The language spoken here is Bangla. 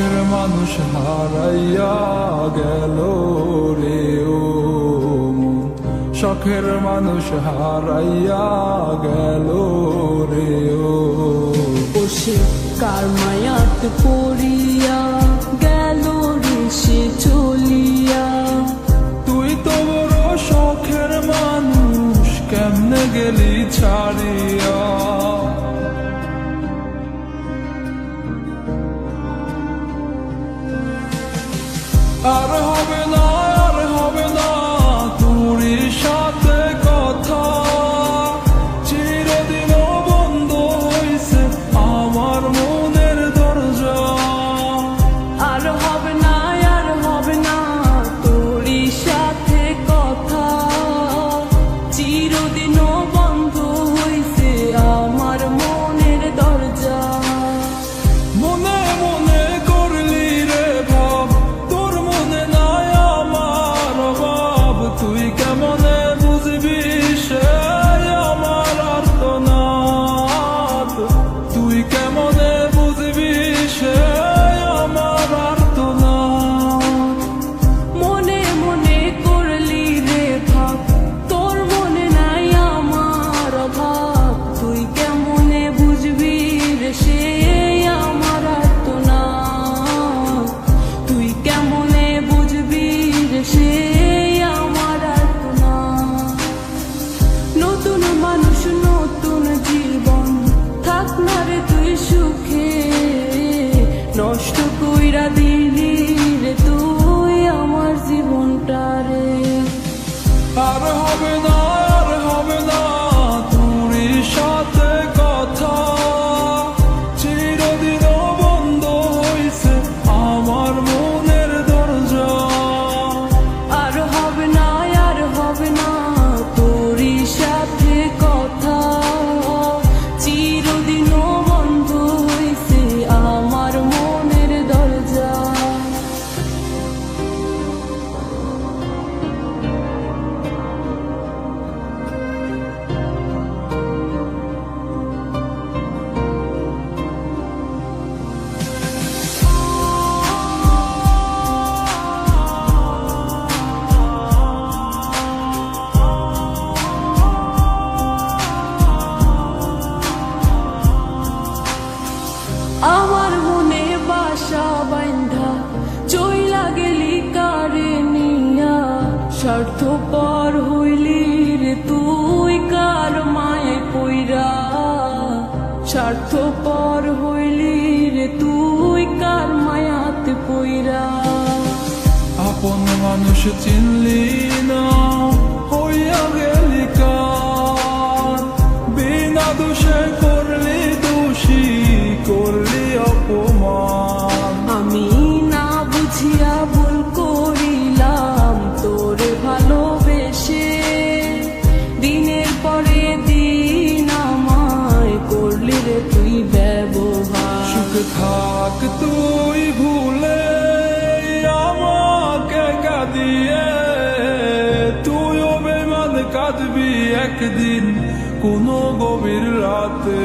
শখের মানুষ হারাইয়া গেল রে ও মন, শখের মানুষ হারাইয়া গেল রে ও। সে কার মায়াত পড়িয়া গেল রে সে চলিয়া। তুই তো বড় শখের মানুষ, কেমনে গেলি ছাড়িয়া। আর হবে না, আর হবে না তোর সাথে কথা, চিরদিন বন্ধ হইছে আমার মনের দরজা। আর হবে না, আর হবে না তোর সাথে কথা, চিরদিনও বন্ধ হইছে আমার মনের দরজা। মনে মনে করলি রে ভাব, তোর মনে নাই আমার অভাব। তুই কেমনে বুঝবি সে আমার আর্তনাদ, তুই কেমনে বুঝবি সে আমার আর্তনাদ। মনে মনে করলি রে ভাব, তোর মনে নাই আমার অভাব। তুই কেমনে বুঝবি রে সে আমার আর্তনাদ, তুই কেমনে বুঝবি রে সে আমার আর্তনাদ। নতুন মানুষ নতুন জীবন, থাক না রে তুই সুখে, নষ্ট কইরা দিলি রে তুই আমার জীবনটা রে। আর হবে না, আর হবে না তোর সাথে কথা, চিরদিন বন্ধ হইছে আমার মনের দরজা। আর হবে না, আর হবে না তোর সাথে কথা, চিরদিনও বন্ধ হইছে আমার মনের দরজা। আমার মনে বাসা বাইন্ধা চইলা গেলি কারে নিয়া, স্বার্থপর হইলি রে তুই কার মায়ে পইরা। স্বার্থপর হইলি রে তুই কার মায়াতে পইরা। আপন মানুষ চিনলি না, হইয়া গেলি কার, বিনা দোষে করলি দোষী, করলি অপমান। আমি না বুঝিয়া ভুল করিলাম তোরে ভালোবেসে, দিনের পরে দিন আমায় করলি রে তুই ব্যবহার। সুখে থাক তুই ভুলে আমাকে কাঁদিয়ে, তুইও বেমান কাঁদবি একদিন কোনো গভীর রাতে।